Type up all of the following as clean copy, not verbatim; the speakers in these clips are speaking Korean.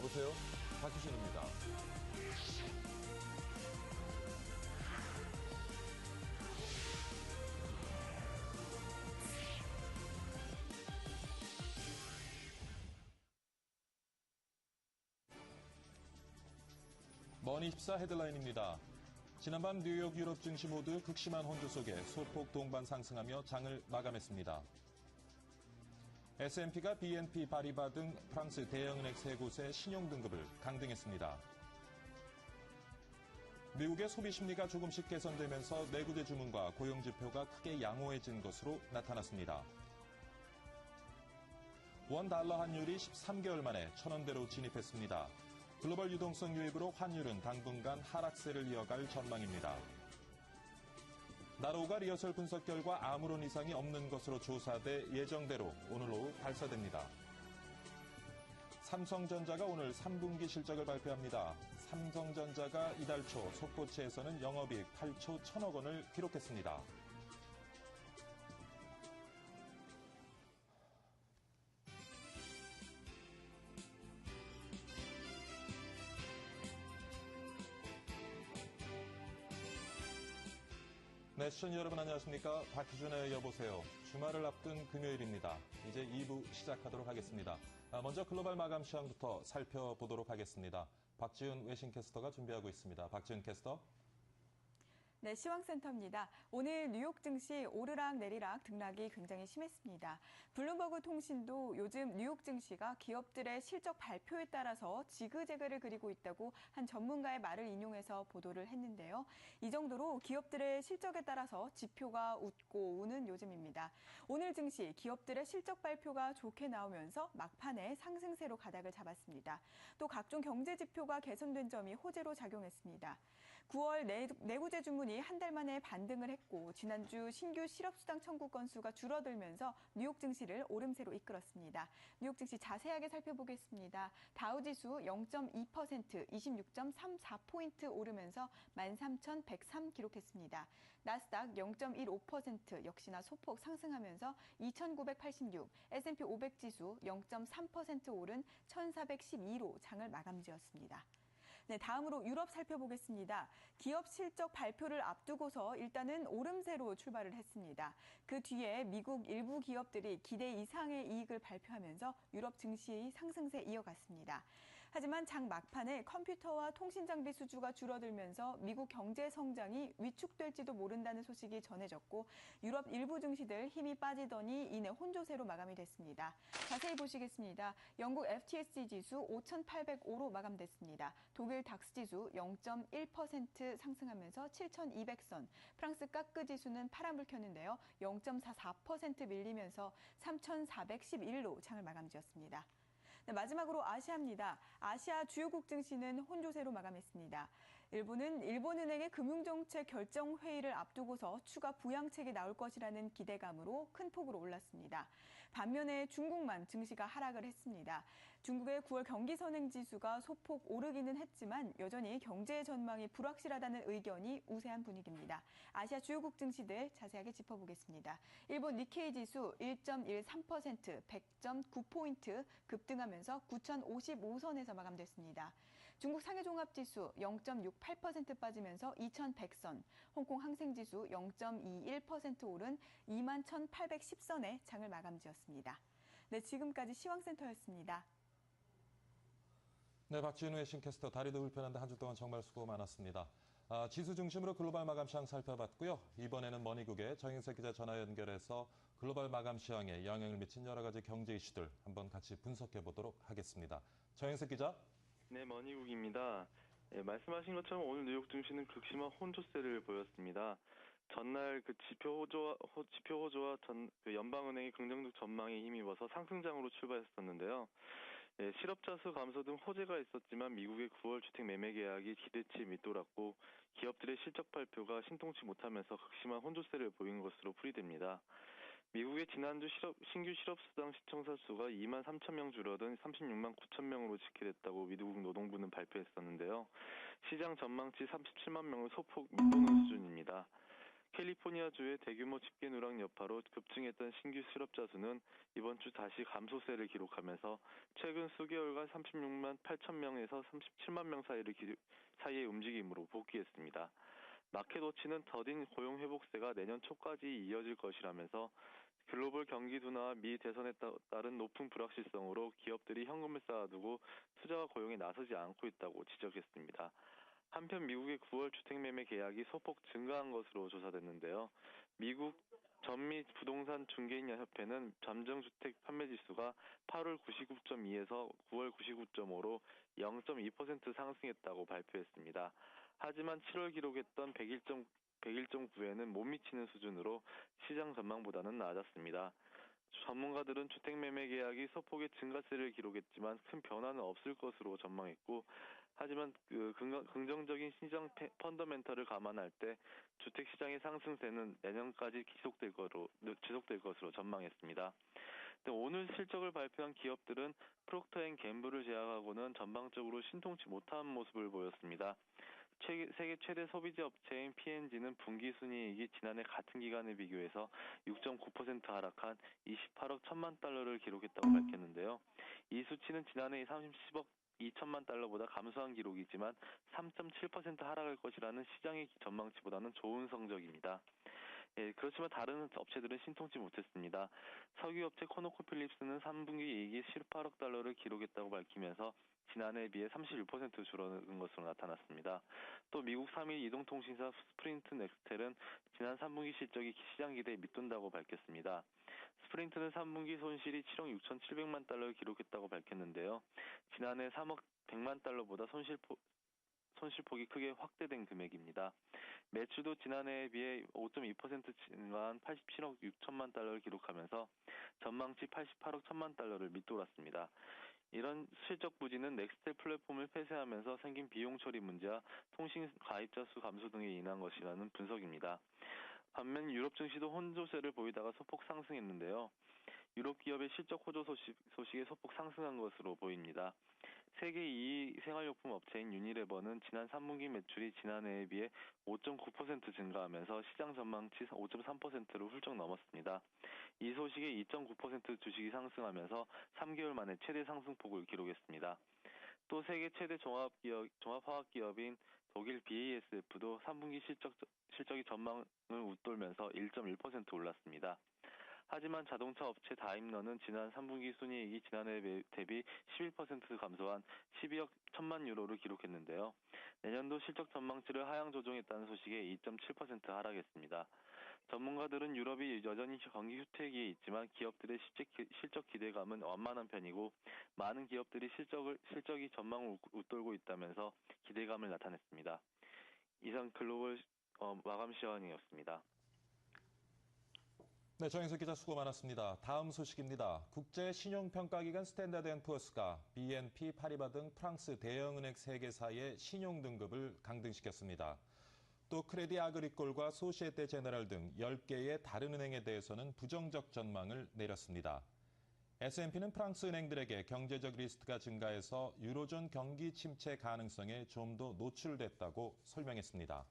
여보세요? 박희준입니다. 머니24 헤드라인입니다. 지난밤 뉴욕 유럽 증시 모두 극심한 혼조 속에 소폭 동반 상승하며 장을 마감했습니다. S&P가 BNP 파리바 등 프랑스 대형은행 3곳의 신용등급을 강등했습니다. 미국의 소비 심리가 조금씩 개선되면서 내구재 주문과 고용지표가 크게 양호해진 것으로 나타났습니다. 원 달러 환율이 13개월 만에 1,000원대로 진입했습니다. 글로벌 유동성 유입으로 환율은 당분간 하락세를 이어갈 전망입니다. 나로우가 리허설 분석 결과 아무런 이상이 없는 것으로 조사돼 예정대로 오늘 오후 발사됩니다. 삼성전자가 오늘 3분기 실적을 발표합니다. 삼성전자가 이달 초 속고치에서는 영업이익 8조 1,000억 원을 기록했습니다. 네, 시청자 여러분 안녕하십니까? 박희준의 여보세요. 주말을 앞둔 금요일입니다. 이제 2부 시작하도록 하겠습니다. 먼저 글로벌 마감 시황부터 살펴보도록 하겠습니다. 박지훈 외신캐스터가 준비하고 있습니다. 박지훈 캐스터. 네, 시황센터입니다. 오늘 뉴욕 증시 오르락 내리락 등락이 굉장히 심했습니다. 블룸버그 통신도 요즘 뉴욕 증시가 기업들의 실적 발표에 따라서 지그재그를 그리고 있다고 한 전문가의 말을 인용해서 보도를 했는데요. 이 정도로 기업들의 실적에 따라서 지표가 웃고 우는 요즘입니다. 오늘 증시 기업들의 실적 발표가 좋게 나오면서 막판에 상승세로 가닥을 잡았습니다. 또 각종 경제 지표가 개선된 점이 호재로 작용했습니다. 9월 내구재 주문이 한 달 만에 반등을 했고 지난주 신규 실업수당 청구 건수가 줄어들면서 뉴욕 증시를 오름세로 이끌었습니다. 뉴욕 증시 자세하게 살펴보겠습니다. 다우지수 0.2% 26.34포인트 오르면서 13,103 기록했습니다. 나스닥 0.15% 역시나 소폭 상승하면서 2,986, S&P 500 지수 0.3% 오른 1,412로 장을 마감지었습니다. 네, 다음으로 유럽 살펴보겠습니다. 기업 실적 발표를 앞두고서 일단은 오름세로 출발을 했습니다. 그 뒤에 미국 일부 기업들이 기대 이상의 이익을 발표하면서 유럽 증시의 상승세 이어갔습니다. 하지만 장 막판에 컴퓨터와 통신 장비 수주가 줄어들면서 미국 경제 성장이 위축될지도 모른다는 소식이 전해졌고 유럽 일부 증시들 힘이 빠지더니 이내 혼조세로 마감이 됐습니다. 자세히 보시겠습니다. 영국 FTSE 지수 5,805로 마감됐습니다. 독일 닥스 지수 0.1% 상승하면서 7,200선, 프랑스 까크 지수는 파란불 켰는데요. 0.44% 밀리면서 3,411로 장을 마감지었습니다. 네, 마지막으로 아시아입니다. 아시아 주요국 증시는 혼조세로 마감했습니다. 일본은 일본은행의 금융정책 결정회의를 앞두고서 추가 부양책이 나올 것이라는 기대감으로 큰 폭으로 올랐습니다. 반면에 중국만 증시가 하락을 했습니다. 중국의 9월 경기선행지수가 소폭 오르기는 했지만 여전히 경제 전망이 불확실하다는 의견이 우세한 분위기입니다. 아시아 주요국 증시들 자세하게 짚어보겠습니다. 일본 니케이 지수 1.13%, 100.9포인트 급등하면서 9,055선에서 마감됐습니다. 중국 상해종합지수 0.68% 빠지면서 2,100선, 홍콩 항생지수 0.21% 오른 21,810선에 장을 마감지었습니다. 네, 지금까지 시황센터였습니다. 네, 박지훈 외신캐스터 다리도 불편한데 한 주 동안 정말 수고 많았습니다. 지수 중심으로 글로벌 마감 시황 살펴봤고요. 이번에는 머니국의 정인석 기자 전화 연결해서 글로벌 마감 시황에 영향을 미친 여러 가지 경제 이슈들 한번 같이 분석해 보도록 하겠습니다. 정인석 기자. 네, 머니국입니다. 네, 말씀하신 것처럼 오늘 뉴욕 증시는 극심한 혼조세를 보였습니다. 전날 지표 호조와 연방은행의 긍정적 전망에 힘입어서 상승장으로 출발했었는데요. 예, 실업자 수 감소 등 호재가 있었지만 미국의 9월 주택 매매 계약이 기대치에 밑돌았고 기업들의 실적 발표가 신통치 못하면서 극심한 혼조세를 보인 것으로 풀이됩니다. 미국의 지난주 신규 실업수당 신청자 수가 2만 3천 명 줄어든 36만 9천 명으로 집계됐다고 미국 노동부는 발표했었는데요. 시장 전망치 37만 명을 소폭 밑도는 수준입니다. 캘리포니아주의 대규모 집계 누락 여파로 급증했던 신규 실업자 수는 이번 주 다시 감소세를 기록하면서 최근 수개월간 36만 8천 명에서 37만 명 사이의 움직임으로 복귀했습니다. 마켓워치는 더딘 고용 회복세가 내년 초까지 이어질 것이라면서 글로벌 경기 둔화와 미 대선에 따른 높은 불확실성으로 기업들이 현금을 쌓아두고 투자와 고용에 나서지 않고 있다고 지적했습니다. 한편 미국의 9월 주택매매 계약이 소폭 증가한 것으로 조사됐는데요. 미국 전미 부동산 중개인 협회는 잠정주택 판매 지수가 8월 99.2에서 9월 99.5로 0.2% 상승했다고 발표했습니다. 하지만 7월 기록했던 101.9에는 못 미치는 수준으로 시장 전망보다는 낮았습니다. 전문가들은 주택매매 계약이 소폭의 증가세를 기록했지만 큰 변화는 없을 것으로 전망했고, 하지만 긍정적인 시장 펀더멘털을 감안할 때 주택시장의 상승세는 내년까지 지속될 것으로 전망했습니다. 오늘 실적을 발표한 기업들은 프록터앤갬블을 제약하고는 전방적으로 신통치 못한 모습을 보였습니다. 세계 최대 소비재 업체인 P&G는 분기 순이익이 지난해 같은 기간에 비교해서 6.9% 하락한 28억 1천만 달러를 기록했다고 밝혔는데요. 이 수치는 지난해 30억 2천만 달러보다 감소한 기록이지만 3.7% 하락할 것이라는 시장의 전망치보다는 좋은 성적입니다. 그렇지만 다른 업체들은 신통치 못했습니다. 석유업체 코노코필립스는 3분기 이익이 18억 달러를 기록했다고 밝히면서 지난해에 비해 31% 줄어든 것으로 나타났습니다. 또 미국 3위 이동통신사 스프린트 넥스텔은 지난 3분기 실적이 시장 기대에 밑돈다고 밝혔습니다. 스프린트는 3분기 손실이 7억 6,700만 달러를 기록했다고 밝혔는데요. 지난해 3억 100만 달러보다 손실폭이 크게 확대된 금액입니다. 매출도 지난해에 비해 5.2% 증가한 87억 6천만 달러를 기록하면서 전망치 88억 1천만 달러를 밑돌았습니다. 이런 실적 부진은 넥스텔 플랫폼을 폐쇄하면서 생긴 비용 처리 문제와 통신 가입자 수 감소 등에 인한 것이라는 분석입니다. 반면 유럽 증시도 혼조세를 보이다가 소폭 상승했는데요. 유럽 기업의 실적 호조 소식에 소폭 상승한 것으로 보입니다. 세계 2위 생활용품 업체인 유니레버는 지난 3분기 매출이 지난해에 비해 5.9% 증가하면서 시장 전망치 5.3%를 훌쩍 넘었습니다. 이 소식에 2.9% 주식이 상승하면서 3개월 만에 최대 상승폭을 기록했습니다. 또 세계 최대 종합화학기업인 독일 BASF도 3분기 실적이 전망을 웃돌면서 1.1% 올랐습니다. 하지만 자동차 업체 다임러는 지난 3분기 순이익이 지난해 대비 11% 감소한 12억 1천만 유로를 기록했는데요. 내년도 실적 전망치를 하향 조정했다는 소식에 2.7% 하락했습니다. 전문가들은 유럽이 여전히 경기 휴태기에 있지만 기업들의 실적 기대감은 완만한 편이고 많은 기업들이 실적이 전망을 웃돌고 있다면서 기대감을 나타냈습니다. 이상 글로벌 마감 시황이었습니다. 네, 정영석 기자 수고 많았습니다. 다음 소식입니다. 국제 신용평가기관 스탠다드&푸어스가 BNP 파리바 등 프랑스 대형은행 3개사의 신용등급을 강등시켰습니다. 또 크레디 아그리콜과 소시에테 제네랄 등 10개의 다른 은행에 대해서는 부정적 전망을 내렸습니다. S&P는 프랑스 은행들에게 경제적 리스크가 증가해서 유로존 경기 침체 가능성에 좀 더 노출됐다고 설명했습니다.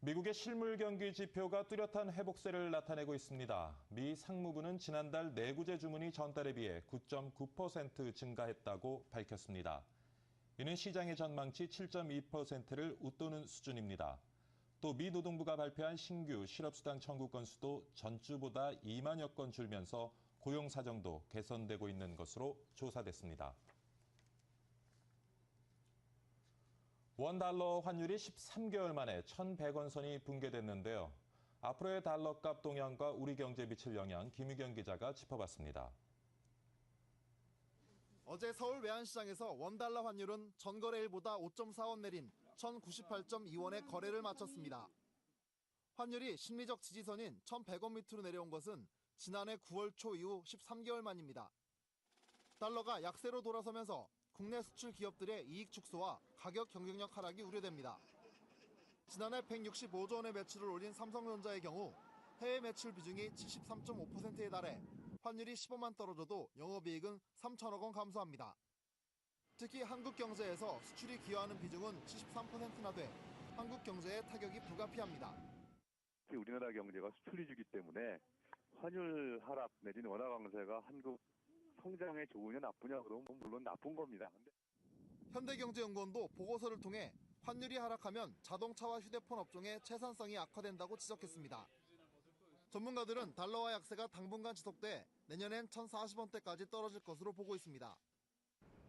미국의 실물 경기 지표가 뚜렷한 회복세를 나타내고 있습니다. 미 상무부는 지난달 내구재 주문이 전달에 비해 9.9% 증가했다고 밝혔습니다. 이는 시장의 전망치 7.2%를 웃도는 수준입니다. 또 미 노동부가 발표한 신규 실업수당 청구 건수도 전주보다 2만여 건 줄면서 고용 사정도 개선되고 있는 것으로 조사됐습니다. 원달러 환율이 13개월 만에 1,100원 선이 붕괴됐는데요. 앞으로의 달러값 동향과 우리 경제에 미칠 영향 김유경 기자가 짚어봤습니다. 어제 서울 외환시장에서 원달러 환율은 전거래일보다 5.4원 내린 1,098.2원에 거래를 마쳤습니다. 환율이 심리적 지지선인 1,100원 밑으로 내려온 것은 지난해 9월 초 이후 13개월 만입니다. 달러가 약세로 돌아서면서 국내 수출 기업들의 이익 축소와 가격 경쟁력 하락이 우려됩니다. 지난해 165조 원의 매출을 올린 삼성전자의 경우 해외 매출 비중이 73.5%에 달해 환율이 15만 떨어져도 영업이익은 3천억 원 감소합니다. 특히 한국 경제에서 수출이 기여하는 비중은 73%나 돼 한국 경제에 타격이 불가피합니다. 우리나라 경제가 수출 위주이기 때문에 환율 하락 내지는 원화 강세가 한국 성장에 좋으냐 나쁘냐 그러면 물론 나쁜 겁니다. 현대경제연구원도 보고서를 통해 환율이 하락하면 자동차와 휴대폰 업종의 채산성이 악화된다고 지적했습니다. 전문가들은 달러화 약세가 당분간 지속돼 내년엔 1,040원대까지 떨어질 것으로 보고 있습니다.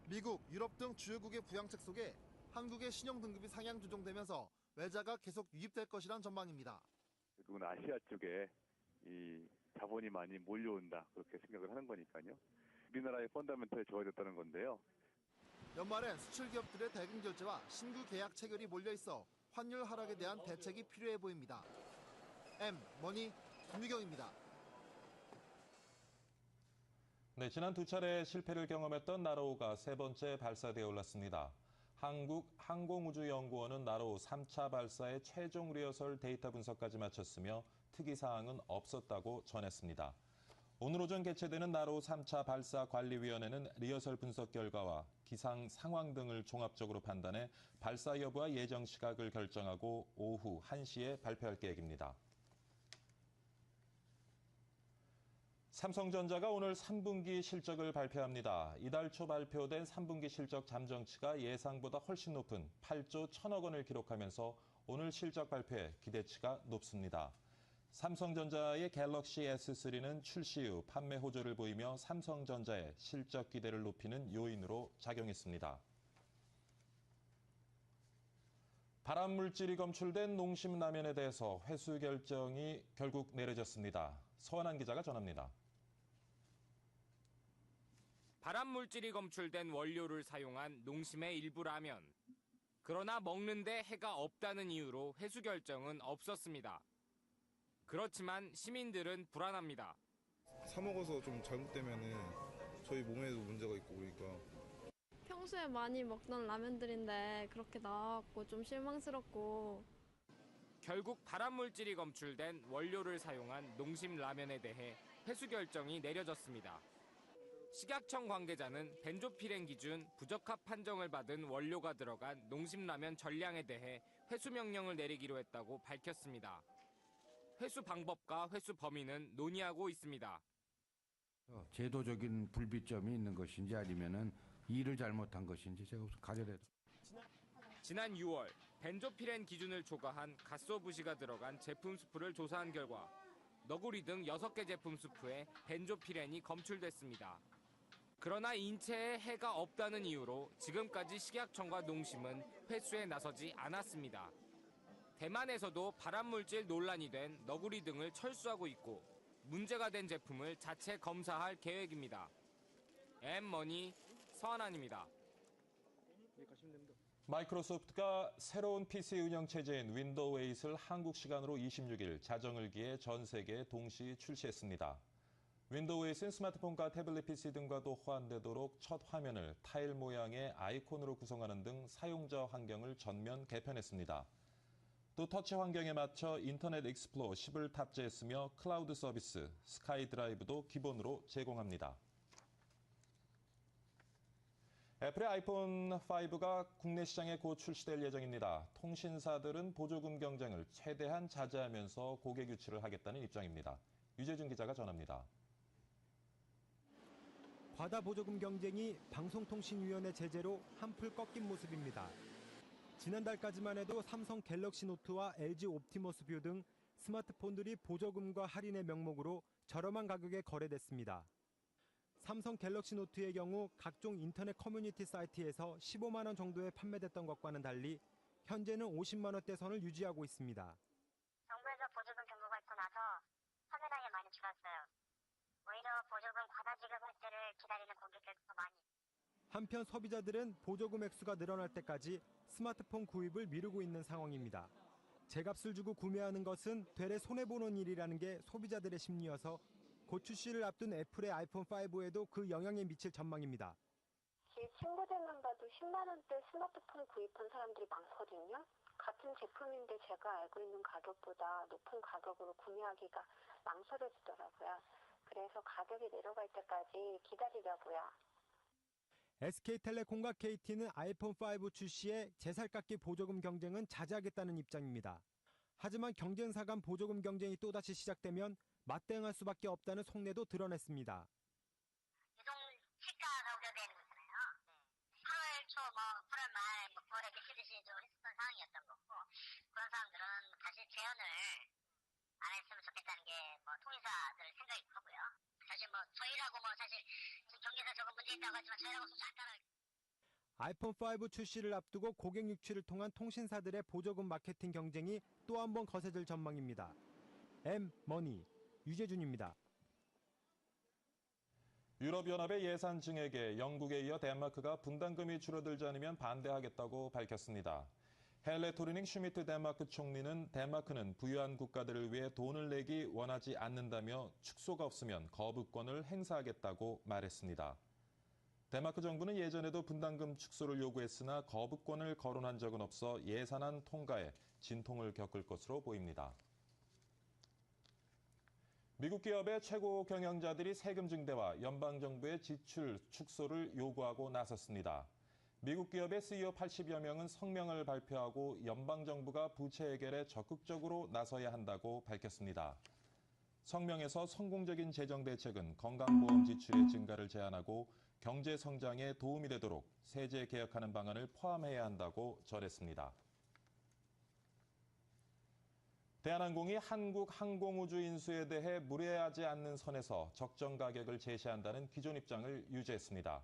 미국, 유럽 등 주요국의 부양책 속에 한국의 신용등급이 상향 조정되면서 외자가 계속 유입될 것이란 전망입니다. 결국은 아시아 쪽에 이 자본이 많이 몰려온다 그렇게 생각을 하는 거니까요. 우리나라의 펀더멘털이 좋아졌다는 건데요. 연말엔 수출 기업들의 대금 결제와 신규 계약 체결이 몰려 있어 환율 하락에 대한 대책이 필요해 보입니다. M머니 김유경입니다. 네, 지난 두 차례 실패를 경험했던 나로우가 세 번째 발사대에 올랐습니다. 한국항공우주연구원은 나로우 3차 발사의 최종 리허설 데이터 분석까지 마쳤으며 특이사항은 없었다고 전했습니다. 오늘 오전 개최되는 나로우 3차 발사관리위원회는 리허설 분석 결과와 기상 상황 등을 종합적으로 판단해 발사 여부와 예정 시각을 결정하고 오후 1시에 발표할 계획입니다. 삼성전자가 오늘 3분기 실적을 발표합니다. 이달 초 발표된 3분기 실적 잠정치가 예상보다 훨씬 높은 8조 1천억 원을 기록하면서 오늘 실적 발표에 기대치가 높습니다. 삼성전자의 갤럭시 S3는 출시 후 판매 호조를 보이며 삼성전자의 실적 기대를 높이는 요인으로 작용했습니다. 발암물질이 검출된 농심라면에 대해서 회수 결정이 결국 내려졌습니다. 서원한 기자가 전합니다. 발암물질이 검출된 원료를 사용한 농심의 일부 라면. 그러나 먹는데 해가 없다는 이유로 회수 결정은 없었습니다. 그렇지만 시민들은 불안합니다. 사 먹어서 좀 잘못되면은 저희 몸에도 문제가 있고 그러니까. 평소에 많이 먹던 라면들인데 그렇게 나왔고 좀 실망스럽고. 결국 발암물질이 검출된 원료를 사용한 농심 라면에 대해 회수 결정이 내려졌습니다. 식약청 관계자는 벤조피렌 기준 부적합 판정을 받은 원료가 들어간 농심라면 전량에 대해 회수 명령을 내리기로 했다고 밝혔습니다. 회수 방법과 회수 범위는 논의하고 있습니다. 제도적인 불비점이 있는 것인지 아니면은 일을 잘못한 것인지 제가 우선 가려야. 지난 6월 벤조피렌 기준을 초과한 가스오브시가 들어간 제품 수프를 조사한 결과 너구리 등 6개 제품 수프에 벤조피렌이 검출됐습니다. 그러나 인체에 해가 없다는 이유로 지금까지 식약청과 농심은 회수에 나서지 않았습니다. 대만에서도 발암물질 논란이 된 너구리 등을 철수하고 있고 문제가 된 제품을 자체 검사할 계획입니다. M머니 서한안입니다. 마이크로소프트가 새로운 PC 운영체제인 윈도우 8을 한국 시간으로 26일 자정을기에 전 세계에 동시 출시했습니다. 윈도우 8은 스마트폰과 태블릿 PC 등과도 호환되도록 첫 화면을 타일 모양의 아이콘으로 구성하는 등 사용자 환경을 전면 개편했습니다. 또 터치 환경에 맞춰 인터넷 익스플로러 10을 탑재했으며 클라우드 서비스 스카이 드라이브도 기본으로 제공합니다. 애플의 아이폰 5가 국내 시장에 곧 출시될 예정입니다. 통신사들은 보조금 경쟁을 최대한 자제하면서 고객 유치를 하겠다는 입장입니다. 유재준 기자가 전합니다. 과다 보조금 경쟁이 방송통신위원회 제재로 한풀 꺾인 모습입니다. 지난달까지만 해도 삼성 갤럭시 노트와 LG 옵티머스 뷰 등 스마트폰들이 보조금과 할인의 명목으로 저렴한 가격에 거래됐습니다. 삼성 갤럭시 노트의 경우 각종 인터넷 커뮤니티 사이트에서 15만 원 정도에 판매됐던 것과는 달리 현재는 50만 원대 선을 유지하고 있습니다. 정부에서 보조금 경고가 있고 나서 판매량이 많이 줄었어요. 오히려 보조금 과다 지급할 때를 기다리는 고객들도 많이. 한편 소비자들은 보조금 액수가 늘어날 때까지 스마트폰 구입을 미루고 있는 상황입니다. 제값을 주고 구매하는 것은 되레 손해보는 일이라는 게 소비자들의 심리여서 곧 출시를 앞둔 애플의 아이폰 5에도 그 영향이 미칠 전망입니다. 제 친구들만 봐도 10만 원대 스마트폰 구입한 사람들이 많거든요. 같은 제품인데 제가 알고 있는 가격보다 높은 가격으로 구매하기가 망설여지더라고요. 그래서 가격이 내려갈 때까지 기다리려고요. SK텔레콤과 KT는 아이폰 5 출시에 제살깎기 보조금 경쟁은 자제하겠다는 입장입니다. 하지만 경쟁사 간 보조금 경쟁이 또다시 시작되면 맞대응할 수밖에 없다는 속내도 드러냈습니다. 유동 시가 가격되는 거잖아요. 8월 초, 8월 말, 9월에 미치듯이 좀 했었던 상황이었던 거고, 그런 사람들은 다시 재현을 안 했으면 좋겠다는 게 통일사들 생각이고 하고요. 사실 저희라고 사실 경기에서 저거 문제 있다고 하지만 저희라고 안 따라. 아이폰 5 출시를 앞두고 고객 유치를 통한 통신사들의 보조금 마케팅 경쟁이 또 한 번 거세질 전망입니다. M머니 유재준입니다. 유럽연합의 예산 증액에 영국에 이어 덴마크가 분담금이 줄어들지 않으면 반대하겠다고 밝혔습니다. 헬레 토르닝 슈미트 덴마크 총리는 덴마크는 부유한 국가들을 위해 돈을 내기 원하지 않는다며 축소가 없으면 거부권을 행사하겠다고 말했습니다. 덴마크 정부는 예전에도 분담금 축소를 요구했으나 거부권을 거론한 적은 없어 예산안 통과에 진통을 겪을 것으로 보입니다. 미국 기업의 최고 경영자들이 세금 증대와 연방정부의 지출 축소를 요구하고 나섰습니다. 미국 기업의 CEO 80여 명은 성명을 발표하고 연방정부가 부채 해결에 적극적으로 나서야 한다고 밝혔습니다. 성명에서 성공적인 재정 대책은 건강보험 지출의 증가를 제한하고 경제 성장에 도움이 되도록 세제 개혁하는 방안을 포함해야 한다고 전했습니다. 대한항공이 한국 항공우주 인수에 대해 무례하지 않는 선에서 적정 가격을 제시한다는 기존 입장을 유지했습니다.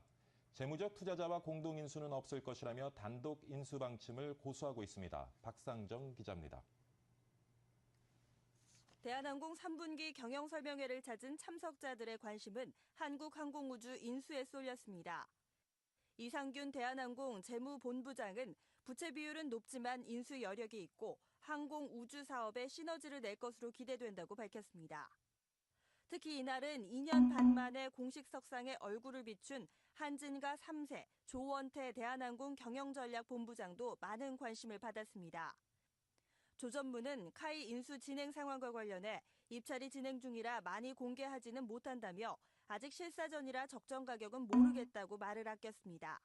재무적 투자자와 공동 인수는 없을 것이라며 단독 인수 방침을 고수하고 있습니다. 박상정 기자입니다. 대한항공 3분기 경영설명회를 찾은 참석자들의 관심은 한국항공우주 인수에 쏠렸습니다. 이상균 대한항공 재무본부장은 부채 비율은 높지만 인수 여력이 있고 항공우주 사업에 시너지를 낼 것으로 기대된다고 밝혔습니다. 특히 이날은 2년 반 만에 공식 석상에 얼굴을 비춘 한진가 3세 조원태 대한항공 경영전략본부장도 많은 관심을 받았습니다. 조 전무는 카이 인수 진행 상황과 관련해 입찰이 진행 중이라 많이 공개하지는 못한다며 아직 실사전이라 적정 가격은 모르겠다고 말을 아꼈습니다.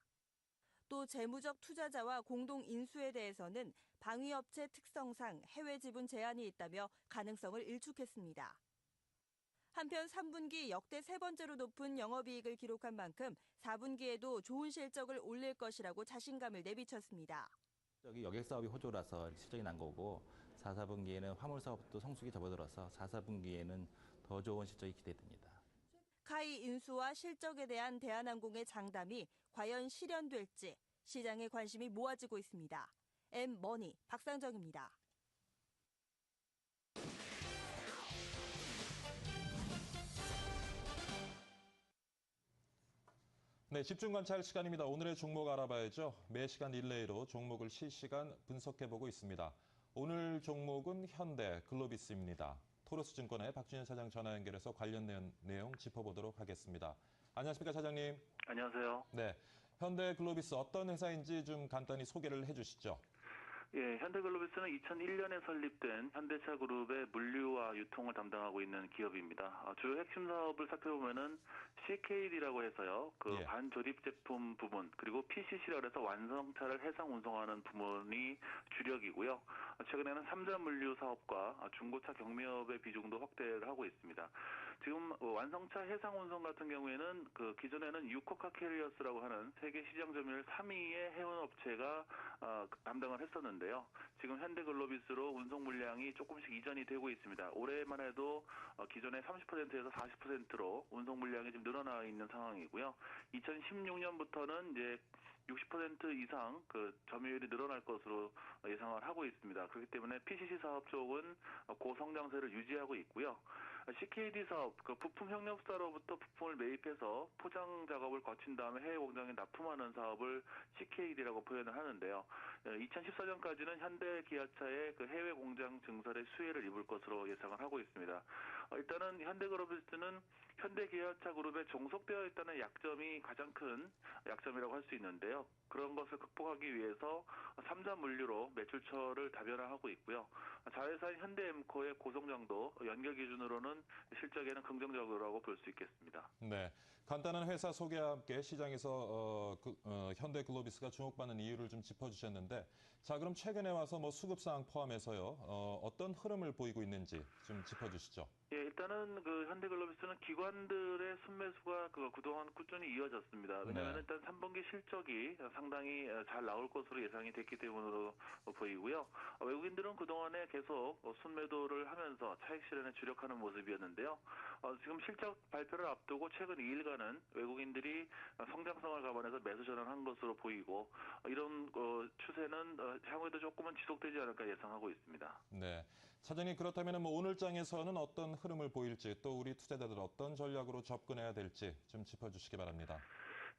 또 재무적 투자자와 공동 인수에 대해서는 방위업체 특성상 해외 지분 제한이 있다며 가능성을 일축했습니다. 한편 3분기 역대 세 번째로 높은 영업이익을 기록한 만큼 4분기에도 좋은 실적을 올릴 것이라고 자신감을 내비쳤습니다. 여기 여객 사업이 호조라서 실적이 난 거고 4, 4분기에는 화물 사업도 성숙이 접어들어서 4, 4분기에는 더 좋은 실적이 기대됩니다. 카이 인수와 실적에 대한 대한항공의 장담이 과연 실현될지 시장의 관심이 모아지고 있습니다. M머니 박상정입니다. 네, 집중 관찰 시간입니다. 오늘의 종목 알아봐야죠. 매시간 릴레이로 종목을 실시간 분석해보고 있습니다. 오늘 종목은 현대 글로비스입니다. 토로스증권의 박준현 사장 전화 연결해서 관련 내용 짚어보도록 하겠습니다. 안녕하십니까, 사장님. 안녕하세요. 네, 현대 글로비스 어떤 회사인지 좀 간단히 소개를 해주시죠. 예, 현대글로비스는 2001년에 설립된 현대차 그룹의 물류와 유통을 담당하고 있는 기업입니다. 주요 핵심 사업을 살펴보면은 CKD라고 해서요, 반조립 제품 부문, 그리고 PCC라고 해서 완성차를 해상 운송하는 부문이 주력이고요. 최근에는 3자 물류 사업과 중고차 경매업의 비중도 확대를 하고 있습니다. 지금 완성차 해상 운송 같은 경우에는 기존에는 유코카 캐리어스라고 하는 세계 시장 점유율 3위의 해운업체가 담당을 했었는데요. 지금 현대글로비스로 운송 물량이 조금씩 이전이 되고 있습니다. 올해만 해도 기존의 30%에서 40%로 운송 물량이 좀 늘어나 있는 상황이고요. 2016년부터는 이제 60% 이상 점유율이 늘어날 것으로 예상을 하고 있습니다. 그렇기 때문에 PCC 사업 쪽은 고성장세를 유지하고 있고요. CKD 사업, 부품 협력사로부터 부품을 매입해서 포장 작업을 거친 다음에 해외 공장에 납품하는 사업을 CKD라고 표현을 하는데요. 2014년까지는 현대 기아차의 해외 공장 증설의 수혜를 입을 것으로 예상을 하고 있습니다. 일단은 현대그룹은 현대 기아차 그룹에 종속되어 있다는 약점이 가장 큰 약점이라고 할 수 있는데요. 그런 것을 극복하기 위해서 3자 물류로 매출처를 다변화하고 있고요. 자회사인 현대엠코의 고성장도 연결 기준으로는 실적에는 긍정적이라고 볼 수 있겠습니다. 네, 간단한 회사 소개와 함께 시장에서 현대글로비스가 주목받는 이유를 좀 짚어주셨는데, 자 그럼 최근에 와서 뭐 수급 사항 포함해서요 어떤 흐름을 보이고 있는지 좀 짚어주시죠. 예, 일단은 그 현대글로비스는 기관들의 순매수가 그동안 꾸준히 이어졌습니다. 왜냐하면 네. 일단 3분기 실적이 상당히 잘 나올 것으로 예상이 됐기 때문으로 보이고요. 외국인들은 그동안에 계속 순매도를 하면서 차익 실현에 주력하는 모습이었는데요. 지금 실적 발표를 앞두고 최근 2일간은 외국인들이 성장성을 감안해서 매수 전환한 것으로 보이고 이런 추세는 향후에도 조금은 지속되지 않을까 예상하고 있습니다. 네. 차장님 그렇다면 뭐 오늘 장에서는 어떤 흐름을 보일지 또 우리 투자자들 어떤 전략으로 접근해야 될지 좀 짚어주시기 바랍니다.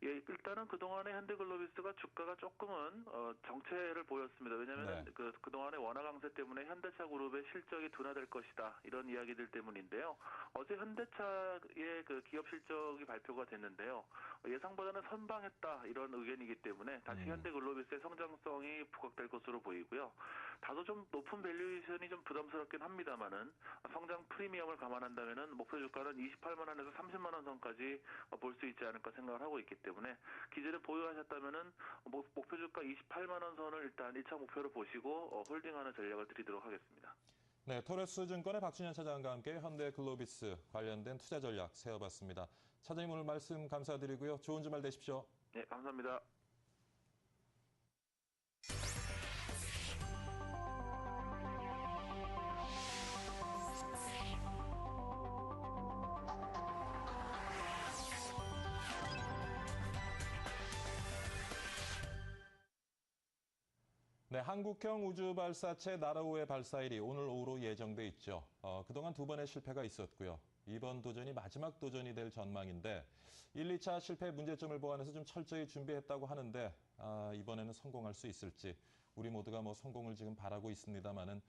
예, 일단은 그동안에 현대글로비스가 주가가 조금은 정체를 보였습니다. 왜냐하면 네. 그동안의 원화 강세 때문에 현대차 그룹의 실적이 둔화될 것이다. 이런 이야기들 때문인데요. 어제 현대차의 그 기업 실적이 발표가 됐는데요. 예상보다는 선방했다. 이런 의견이기 때문에 다시 현대글로비스의 성장성이 부각될 것으로 보이고요. 다소 좀 높은 밸류에이션이 좀 부담스럽긴 합니다만은 성장 프리미엄을 감안한다면은 목표 주가는 28만 원에서 30만 원 선까지 볼 수 있지 않을까 생각을 하고 있기 때문에 기존에 보유하셨다면은 목표 주가 28만 원 선을 일단 1차 목표로 보시고 홀딩하는 전략을 드리도록 하겠습니다. 네, 토레스 증권의 박준현 차장과 함께 현대글로비스 관련된 투자 전략 세워봤습니다. 차장님 오늘 말씀 감사드리고요. 좋은 주말 되십시오. 네, 감사합니다. 네, 한국형 우주발사체 나로호의 발사일이 오늘 오후로 예정돼 있죠. 그동안 두 번의 실패가 있었고요. 이번 도전이 마지막 도전이 될 전망인데 1, 2차 실패 문제점을 보완해서 좀 철저히 준비했다고 하는데 이번에는 성공할 수 있을지 우리 모두가 뭐 성공을 지금 바라고 있습니다만은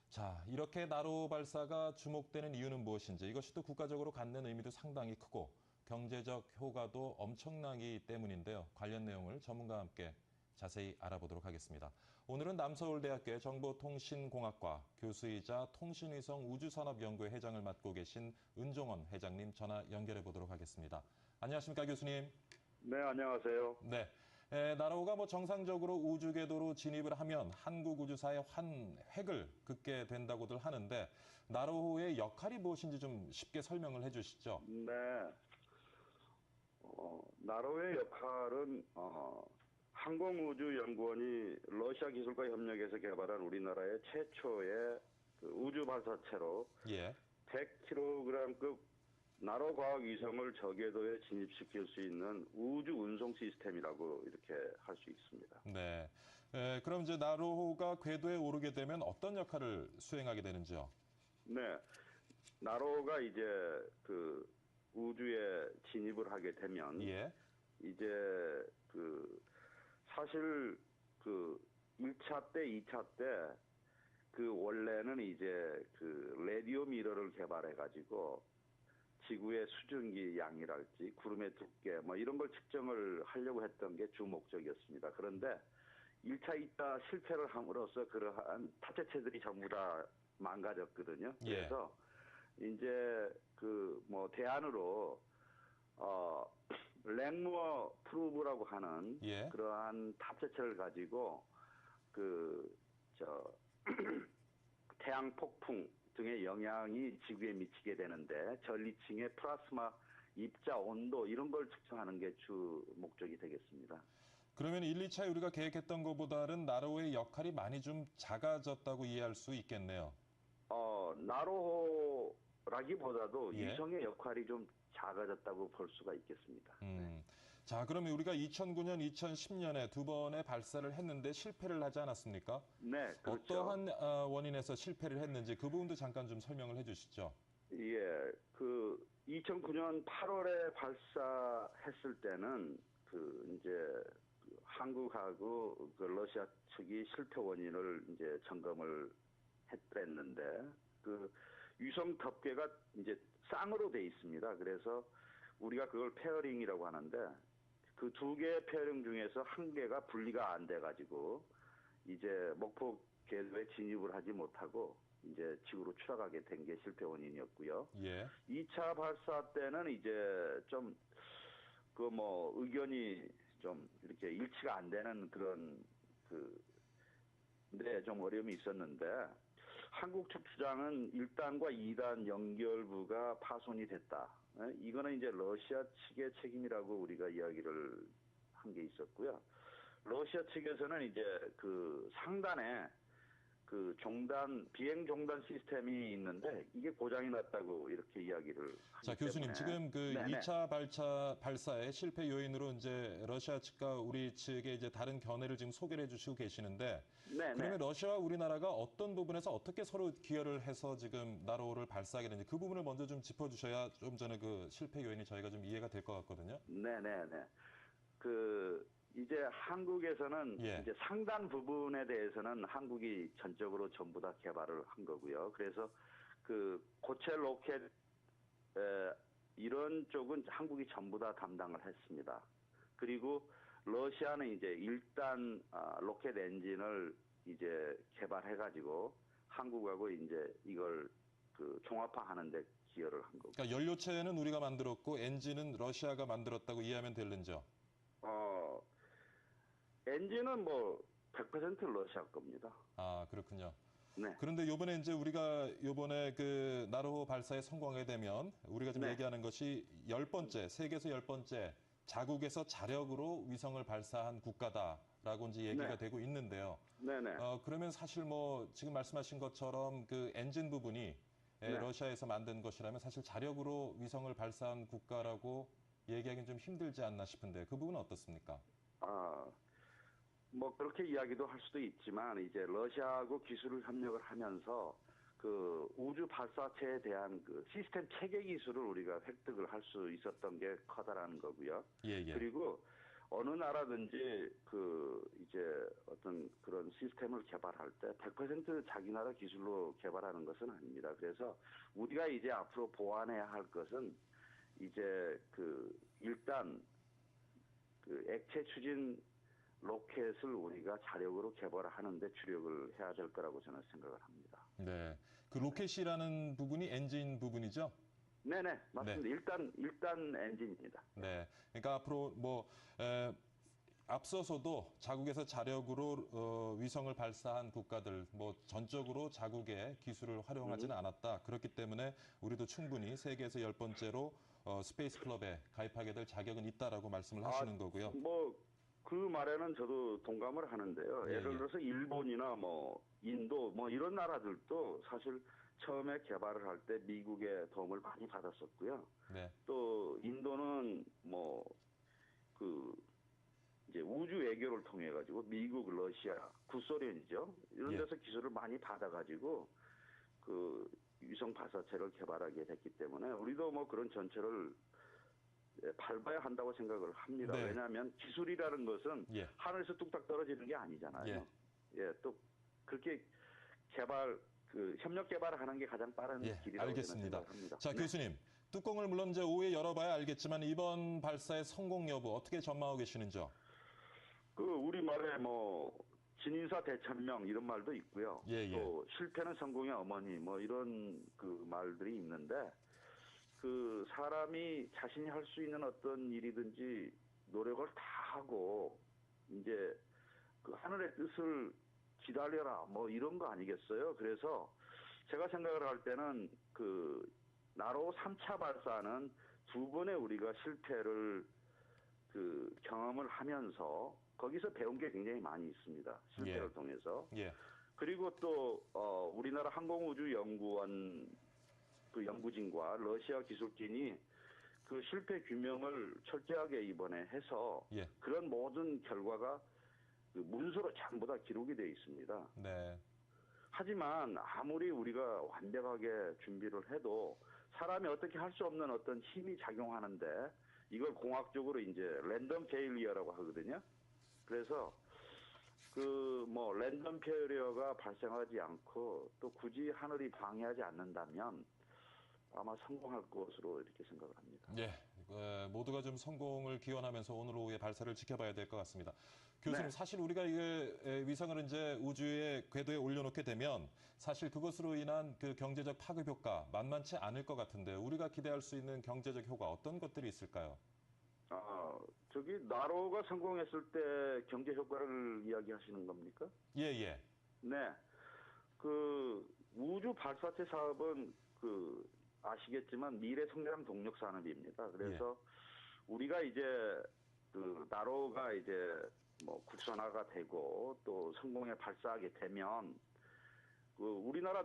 자 이렇게 나로호 발사가 주목되는 이유는 무엇인지 이것이 또 국가적으로 갖는 의미도 상당히 크고 경제적 효과도 엄청나기 때문인데요. 관련 내용을 전문가와 함께 자세히 알아보도록 하겠습니다. 오늘은 남서울대학교의 정보통신공학과 교수이자 통신위성 우주산업연구회 회장을 맡고 계신 은종원 회장님 전화 연결해 보도록 하겠습니다. 안녕하십니까 교수님? 네, 안녕하세요. 네, 나로호가 뭐 정상적으로 우주궤도로 진입을 하면 한국 우주사의 획을 긋게 된다고들 하는데 나로호의 역할이 무엇인지 좀 쉽게 설명을 해주시죠. 네, 나로호의 역할은 항공우주연구원이 러시아 기술과 협력해서 개발한 우리나라의 최초의 그 우주 발사체로 100kg급 나로 과학 위성을 저궤도에 진입시킬 수 있는 우주 운송 시스템이라고 이렇게 할 수 있습니다. 네, 그럼 이제 나로호가 궤도에 오르게 되면 어떤 역할을 수행하게 되는지요? 네, 나로호가 이제 그 우주에 진입을 하게 되면 이제 그 사실 그 1차 때, 2차 때 그 원래는 이제 그 레디오 미러를 개발해 가지고 지구의 수증기 양이랄지 구름의 두께 뭐 이런 걸 측정을 하려고 했던 게 주 목적이었습니다. 그런데 1차, 2차 실패를 함으로써 그러한 탑재체들이 전부 다 망가졌거든요. 그래서 이제 그 뭐 대안으로 랭무어 프루브라고 하는 그러한 탑재체를 가지고 태양 폭풍 등의 영향이 지구에 미치게 되는데 전리층의 플라스마 입자 온도 이런 걸 측정하는 게 주 목적이 되겠습니다. 그러면 1, 2차에 우리가 계획했던 것보다는 나로호의 역할이 많이 좀 작아졌다고 이해할 수 있겠네요. 나로호라기보다도 위성의 역할이 좀 작아졌다고 볼 수가 있겠습니다. 자, 그러면 우리가 2009년, 2010년에 두 번의 발사를 했는데 실패를 하지 않았습니까? 네, 그렇죠. 어떠한 원인에서 실패를 했는지 그 부분도 잠깐 좀 설명을 해주시죠. 예, 그 2009년 8월에 발사했을 때는 이제 한국하고 그 러시아 측이 실패 원인을 이제 점검을 했는데 그 위성 덮개가 이제 쌍으로 돼 있습니다. 그래서 우리가 그걸 페어링이라고 하는데 그 두 개의 페어링 중에서 한 개가 분리가 안 돼 가지고 이제 목표 궤도에 진입을 하지 못하고 이제 지구로 추락하게 된 게 실패 원인이었고요. 2차 발사 때는 이제 좀 그 뭐 의견이 좀 이렇게 일치가 안 되는 그런 근데 좀 어려움이 있었는데 한국 측 주장은 1단과 2단 연결부가 파손이 됐다. 이거는 이제 러시아 측의 책임이라고 우리가 이야기를 한 게 있었고요. 러시아 측에서는 이제 그 상단에 그 비행 종단 시스템이 있는데 이게 고장이 났다고 이렇게 이야기를 하기 자, 교수님, 때문에. 지금 그 네네. 2차 발사의 실패 요인으로 이제 러시아 측과 우리 측의 이제 다른 견해를 지금 소개를 해주시고 계시는데, 네네. 그러면 러시아와 우리나라가 어떤 부분에서 어떻게 서로 기여를 해서 지금 나로를 발사하게 되는지 그 부분을 먼저 좀 짚어주셔야 좀 전에 그 실패 요인이 저희가 좀 이해가 될 것 같거든요. 네네네. 이제 한국에서는 예. 이제 상단 부분에 대해서는 한국이 전적으로 전부 다 개발을 한 거고요. 그래서 고체 로켓 이런 쪽은 한국이 전부 다 담당을 했습니다. 그리고 러시아는 이제 1단 로켓 엔진을 이제 개발해가지고 한국하고 이제 이걸 종합화하는 데 기여를 한 거고. 그러니까 연료체는 우리가 만들었고 엔진은 러시아가 만들었다고 이해하면 될는죠? 엔진은 뭐 100% 러시아 겁니다. 아, 그렇군요. 네. 그런데 요번에 이제 우리가 요번에 그 나로 발사에 성공하게 되면 우리가 지금 네. 얘기하는 것이 10번째, 세계에서 10번째 자국에서 자력으로 위성을 발사한 국가다라고 이제 얘기가 네. 되고 있는데요. 네네. 그러면 사실 뭐 지금 말씀하신 것처럼 그 엔진 부분이 네. 러시아에서 만든 것이라면 사실 자력으로 위성을 발사한 국가라고 얘기하기는 좀 힘들지 않나 싶은데 그 부분은 어떻습니까? 뭐 그렇게 이야기도 할 수도 있지만 이제 러시아하고 기술을 협력을 하면서 우주 발사체에 대한 시스템 체계 기술을 우리가 획득을 할 수 있었던 게 커다란 거고요. 예. 그리고 어느 나라든지 이제 어떤 그런 시스템을 개발할 때 100% 자기 나라 기술로 개발하는 것은 아닙니다. 그래서 우리가 이제 앞으로 보완해야 할 것은 이제 일단 액체 추진 로켓을 우리가 자력으로 개발하는데 주력을 해야 될 거라고 저는 생각을 합니다. 네, 그 로켓이라는 부분이 엔진 부분이죠? 네네, 맞습니다. 네. 일단 엔진입니다. 네, 그러니까 앞으로 앞서서도 자국에서 자력으로 위성을 발사한 국가들 전적으로 자국의 기술을 활용하지는 않았다. 그렇기 때문에 우리도 충분히 세계에서 10번째로 스페이스 클럽에 가입하게 될 자격은 있다라고 말씀을 하시는 거고요. 그 말에는 저도 동감을 하는데요. 예, 예를 들어서 일본이나 인도 이런 나라들도 사실 처음에 개발을 할 때 미국의 도움을 많이 받았었고요. 네. 또 인도는 이제 우주 외교를 통해 가지고 미국, 러시아, 구소련이죠. 이런 데서 기술을 많이 받아가지고 위성 발사체를 개발하게 됐기 때문에 우리도 그런 전철을 밟아야 한다고 생각을 합니다. 네. 왜냐하면 기술이라는 것은 하늘에서 뚝딱 떨어지는 게 아니잖아요. 또 그렇게 협력 개발을 하는 게 가장 빠른 길이라고 알겠습니다. 저는 생각합니다. 자, 교수님. 뚜껑을 물론 이제 오후에 열어봐야 알겠지만 이번 발사의 성공 여부 어떻게 전망하고 계시는지요? 우리말에 진인사 대천명 이런 말도 있고요. 또 실패는 성공의 어머니 이런 말들이 있는데 사람이 자신이 할 수 있는 어떤 일이든지 노력을 다 하고 이제 하늘의 뜻을 기다려라 이런 거 아니겠어요? 그래서 제가 생각을 할 때는 나로 3차 발사는 2번의 우리가 실패를 경험을 하면서 거기서 배운 게 굉장히 많이 있습니다. 실패를 통해서. 그리고 또 우리나라 항공우주연구원 연구진과 러시아 기술진이 실패 규명을 철저하게 이번에 해서 그런 모든 결과가 문서로 전부 다 기록이 되어 있습니다. 네. 하지만 아무리 우리가 완벽하게 준비를 해도 사람이 어떻게 할 수 없는 어떤 힘이 작용하는데 이걸 공학적으로 이제 랜덤 페일리어라고 하거든요. 그래서 랜덤 페일리어가 발생하지 않고 또 굳이 하늘이 방해하지 않는다면 아마 성공할 것으로 이렇게 생각을 합니다. 모두가 좀 성공을 기원하면서 오늘 오후에 발사를 지켜봐야 될 것 같습니다. 교수님, 사실 우리가 위성을 이제 우주의 궤도에 올려놓게 되면 사실 그것으로 인한 경제적 파급 효과 만만치 않을 것 같은데 우리가 기대할 수 있는 경제적 효과 어떤 것들이 있을까요? 저기 나로가 성공했을 때 경제 효과를 이야기하시는 겁니까? 예. 네. 그 우주 발사체 사업은 아시겠지만 미래 성장 동력 산업입니다. 그래서 우리가 이제 그 나로가 이제 뭐 국산화가 되고 또 성공에 발사하게 되면 우리나라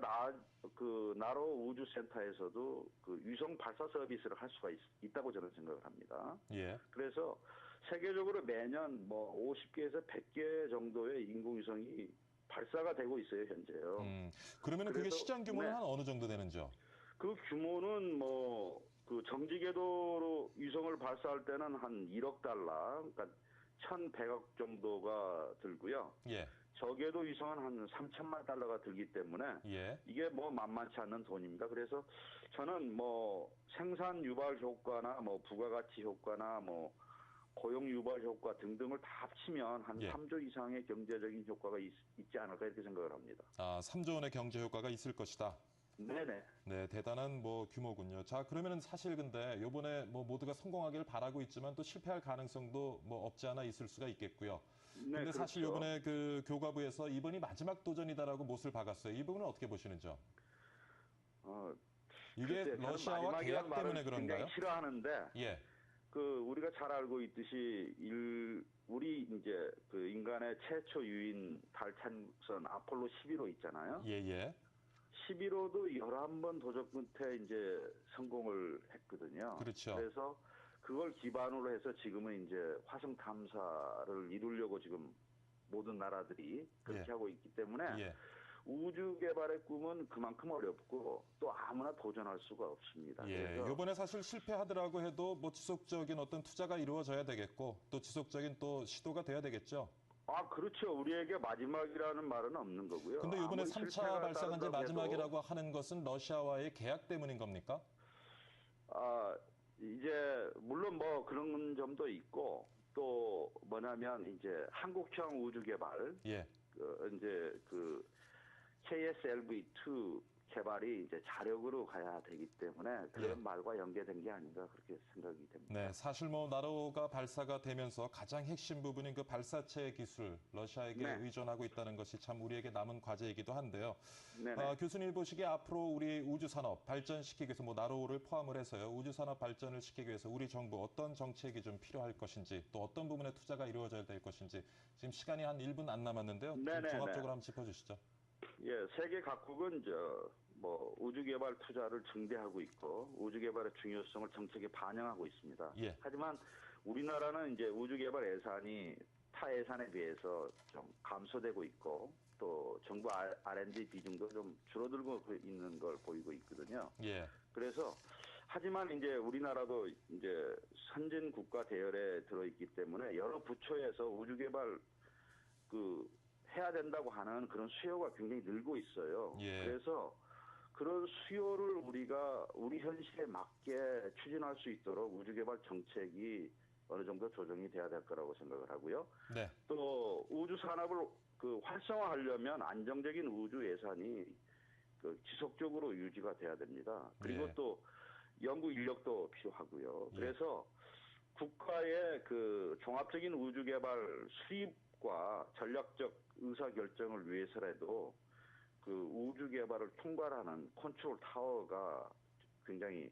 나로 우주센터에서도 위성 발사 서비스를 할 수가 있다고 저는 생각을 합니다. 예. 그래서 세계적으로 매년 뭐 50개에서 100개 정도의 인공위성이 발사가 되고 있어요, 현재요. 그러면 그게 시장 규모는 네. 한 어느 정도 되는지요? 그 규모는 정지 궤도로 위성을 발사할 때는 한 1억 달러, 그러니까 1,100억 정도가 들고요. 예. 저궤도 위성은 한 3천만 달러가 들기 때문에 이게 만만치 않는 돈입니다. 그래서 저는 생산 유발 효과나 부가가치 효과나 고용 유발 효과 등등을 다 합치면 한 3조 이상의 경제적인 효과가 있지 않을까 이렇게 생각을 합니다. 3조 원의 경제 효과가 있을 것이다. 네네. 네, 대단한 규모군요. 자, 그러면은 사실 근데 요번에 모두가 성공하기를 바라고 있지만 또 실패할 가능성도 없지 않아 있을 수가 있겠고요. 네, 근데 사실 그렇죠. 요번에 교과부에서 이번이 마지막 도전이다라고 못을 박았어요. 이 부분은 어떻게 보시는지요? 이게 글쎄, 저는 러시아와 마지막이라는 계약 말을 때문에 그런가요? 굉장히 싫어하는데 예. 우리가 잘 알고 있듯이 우리 이제 인간의 최초 유인 달 착륙선 아폴로 11호 있잖아요. 예. 11호도 11번 도전 끝에 이제 성공을 했거든요. 그렇죠. 그래서 그걸 기반으로 해서 지금은 이제 화성 탐사를 이루려고 지금 모든 나라들이 그렇게 하고 있기 때문에 우주 개발의 꿈은 그만큼 어렵고 또 아무나 도전할 수가 없습니다. 그래서 이번에 사실 실패하더라고 해도 지속적인 어떤 투자가 이루어져야 되겠고 또 지속적인 또 시도가 돼야 되겠죠. 그렇죠. 우리에게 마지막이라는 말은 없는 거고요. 근데 이번에 아무리 3차 실패가 발사가 이제 따른다고 마지막이라고 해도 하는 것은 러시아와의 계약 때문인 겁니까? 이제 물론 그런 점도 있고 또 뭐냐면 이제 한국형 우주 개발 이제 KSLV-2 개발이 이제 자력으로 가야 되기 때문에 그런 말과 연계된 게 아닌가 그렇게 생각이 됩니다. 네, 사실 나로가 발사가 되면서 가장 핵심 부분인 그 발사체 기술 러시아에게 의존하고 있다는 것이 참 우리에게 남은 과제이기도 한데요. 교수님 보시기에 앞으로 우리 우주 산업 발전시키기 위해서 나로를 포함을 해서요. 우주 산업 발전을 시키기 위해서 우리 정부 어떤 정책이 좀 필요할 것인지 또 어떤 부분에 투자가 이루어져야 될 것인지 지금 시간이 한 1분 안 남았는데요. 좀 종합적으로 한번 짚어주시죠. 세계 각국은 우주 개발 투자를 증대하고 있고 우주 개발의 중요성을 정책에 반영하고 있습니다. 하지만 우리나라는 이제 우주 개발 예산이 타 예산에 비해서 좀 감소되고 있고 또 정부 R&D 비중도 좀 줄어들고 있는 걸 보이고 있거든요. 그래서 하지만 이제 우리나라도 이제 선진 국가 대열에 들어있기 때문에 여러 부처에서 우주 개발 해야 된다고 하는 그런 수요가 굉장히 늘고 있어요. 그래서 그런 수요를 우리가 우리 현실에 맞게 추진할 수 있도록 우주개발 정책이 어느 정도 조정이 돼야 될 거라고 생각을 하고요. 또 우주 산업을 활성화하려면 안정적인 우주 예산이 지속적으로 유지가 돼야 됩니다. 그리고 또 연구 인력도 필요하고요. 그래서 국가의 종합적인 우주 개발 수립과 전략적 의사 결정을 위해서라도 우주 개발을 총괄하는 컨트롤 타워가 굉장히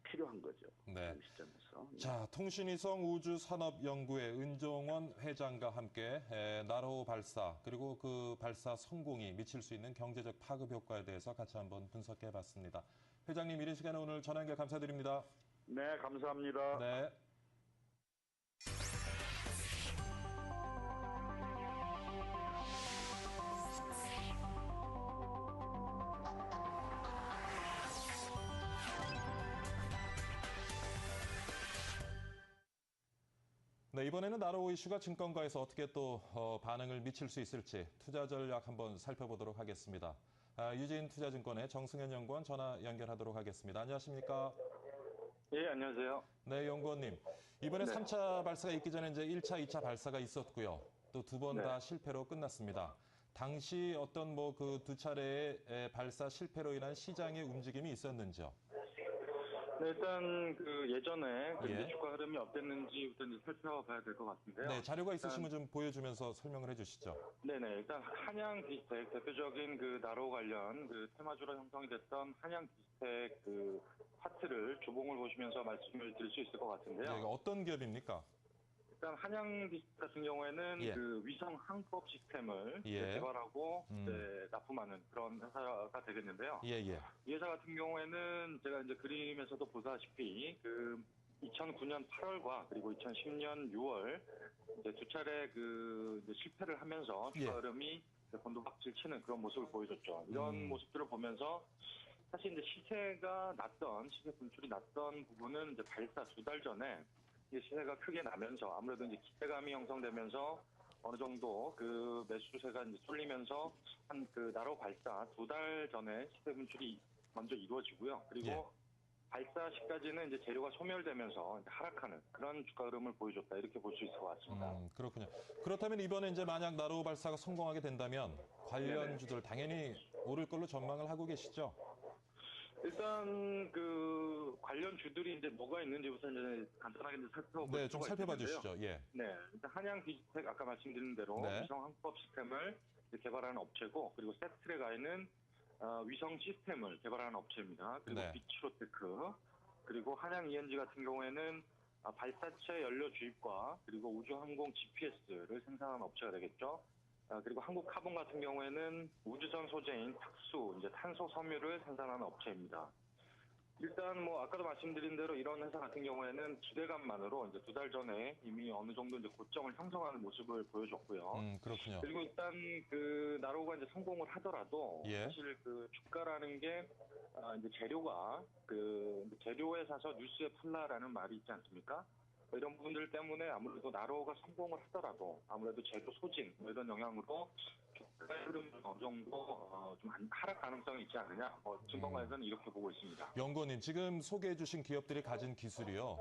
필요한 거죠. 그 시점에서. 자, 통신위성 우주산업연구회 은종원 회장과 함께 나로 발사 그리고 그 발사 성공이 미칠 수 있는 경제적 파급 효과에 대해서 같이 한번 분석해봤습니다. 회장님 이른 시간에 오늘 전화 연결 감사드립니다. 네, 감사합니다. 네. 네, 이번에는 나로 이슈가 증권가에서 어떻게 또 반응을 미칠 수 있을지 투자 전략 한번 살펴보도록 하겠습니다. 유진 투자증권의 정승현 연구원 전화 연결하도록 하겠습니다. 안녕하십니까? 예, 안녕하세요. 네, 연구원님. 이번에 3차 발사가 있기 전에 이제 1차, 2차 발사가 있었고요. 또 두 번 다 실패로 끝났습니다. 당시 어떤 그 두 차례의 발사 실패로 인한 시장의 움직임이 있었는지요? 네, 일단 그 예전에 그 예. 이제 주가 흐름이 어땠는지부터 이제 살펴봐야 될 것 같은데요. 네, 자료가 일단, 있으시면 좀 보여주면서 설명을 해주시죠. 네네, 일단 한양 디지텍 대표적인 그 나로 관련 그 테마주로 형성이 됐던 한양 디지텍 그 파트를 주봉을 보시면서 말씀을 드릴 수 있을 것 같은데요. 예, 어떤 기업입니까? 일단 한양 디지텍 같은 경우에는 예. 그 위성 항법 시스템을 예. 이제 개발하고 이제 납품하는 그런 회사가 되겠는데요. 예, 예. 이 회사 같은 경우에는 제가 이제 그림에서도 보다시피 그 2009년 8월과 그리고 2010년 6월 이제 두 차례 그 이제 실패를 하면서 주가 예. 흐름이 곤두박질 치는 그런 모습을 보여줬죠. 이런 모습들을 보면서 사실 이제 시세가 났던 시세 분출이 났던 부분은 이제 발사 2달 전에 이제 시세가 크게 나면서 아무래도 이제 기대감이 형성되면서 어느 정도 그 매수세가 이제 쏠리면서 한 그 나로 발사 2달 전에 시세 분출이 먼저 이루어지고요. 그리고 예. 발사 시까지는 이제 재료가 소멸되면서 이제 하락하는 그런 주가 흐름을 보여줬다 이렇게 볼 수 있을 것 같습니다. 그렇군요. 그렇다면 이번에 이제 만약 나로 발사가 성공하게 된다면 관련주들 당연히 오를 걸로 전망을 하고 계시죠? 일단 그 관련 주들이 이제 뭐가 있는지부터 이제 간단하게 이제 살펴볼 네, 좀 필요가 살펴봐 있겠는데요. 주시죠. 예. 네, 일단 한양 디지텍 아까 말씀드린 대로 네. 위성 항법 시스템을 이제 개발하는 업체고 그리고 세트레가에는 위성 시스템을 개발하는 업체입니다. 그리고 네. 비치로테크 그리고 한양 ENG 같은 경우에는 발사체 연료 주입과 그리고 우주항공 GPS를 생산하는 업체가 되겠죠. 그리고 한국카본 같은 경우에는 우주선 소재인 특수 이제 탄소 섬유를 생산하는 업체입니다. 일단 뭐 아까도 말씀드린 대로 이런 회사 같은 경우에는 기대감만으로 이제 2달 전에 이미 어느 정도 이제 고점을 형성하는 모습을 보여줬고요. 그렇군요. 그리고 일단 그 나로가 이제 성공을 하더라도 예. 사실 그 주가라는 게 이제 재료가 그 재료에 사서 뉴스에 풀라라는 말이 있지 않습니까? 뭐 이런 부분들 때문에 아무래도 나로가 성공을 하더라도 아무래도 재료 소진 뭐 이런 영향으로 주가의 흐름이 어느 정도 좀 하락 가능성이 있지 않느냐. 증권가에서는 이렇게 보고 있습니다. 연구원님, 지금 소개해 주신 기업들이 가진 기술이요.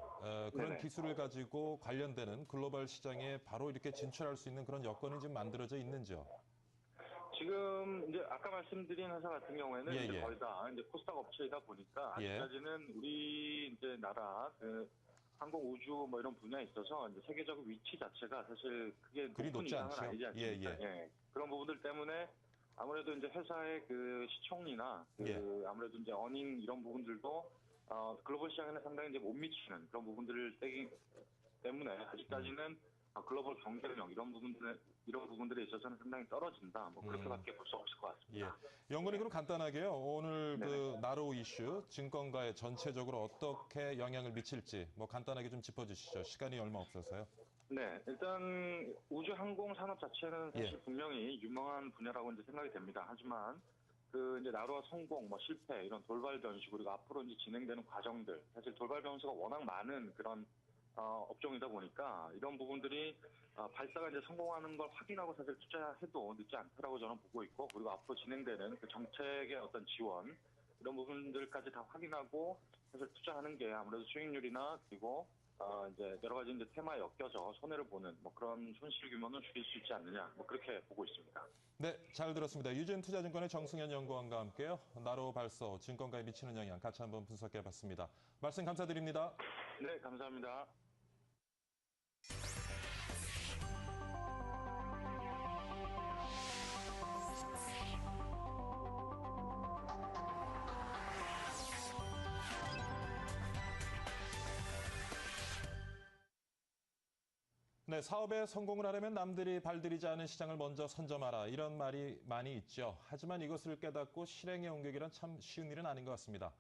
그런 네네. 기술을 가지고 관련되는 글로벌 시장에 바로 이렇게 진출할 수 있는 그런 여건이 지금 만들어져 있는지요? 지금 이제 아까 말씀드린 회사 같은 경우에는 예, 이제 예. 거의 다 이제 코스닥 업체이다 보니까 예. 아직까지는 우리 이제 나라 그 항공 우주 뭐 이런 분야에 있어서 이제 세계적 위치 자체가 사실 그게 그리 높은 높지 이상은 않죠. 아니지 않습니까? 예. 그런 부분들 때문에 아무래도 이제 회사의 그 시총이나 그 예. 아무래도 이제 어닝 이런 부분들도 글로벌 시장에는 상당히 이제 못 미치는 그런 부분들을 떼기 때문에 아직까지는 글로벌 경쟁력 이런 부분들에 있어서는 상당히 떨어진다. 뭐 그렇게밖에 볼 수 없을 것 같습니다. 예. 연구원님, 그럼 간단하게요. 오늘 네네. 그 나로 이슈 증권가에 전체적으로 어떻게 영향을 미칠지 뭐 간단하게 좀 짚어주시죠. 시간이 얼마 없어서요. 네, 일단 우주 항공 산업 자체는 사실 예. 분명히 유망한 분야라고 이제 생각이 됩니다. 하지만 그 이제 나로와 성공, 뭐 실패 이런 돌발 변수 그리고 앞으로 이제 진행되는 과정들 사실 돌발 변수가 워낙 많은 그런 업종이다 보니까 이런 부분들이 발사가 이제 성공하는 걸 확인하고 사실 투자해도 늦지 않다라고 저는 보고 있고 그리고 앞으로 진행되는 그 정책의 어떤 지원 이런 부분들까지 다 확인하고 사실 투자하는 게 아무래도 수익률이나 그리고 이제 여러 가지 이제 테마에 엮여서 손해를 보는 뭐 그런 손실 규모는 줄일 수 있지 않느냐 뭐 그렇게 보고 있습니다. 네, 잘 들었습니다. 유진 투자증권의 정승현 연구원과 함께요. 나로 발서 증권가에 미치는 영향 같이 한번 분석해봤습니다. 말씀 감사드립니다. 네, 감사합니다. 네, 사업에 성공을 하려면 남들이 발들이지 않은 시장을 먼저 선점하라. 이런 말이 많이 있죠. 하지만 이것을 깨닫고 실행에 옮기기란 참 쉬운 일은 아닌 것 같습니다.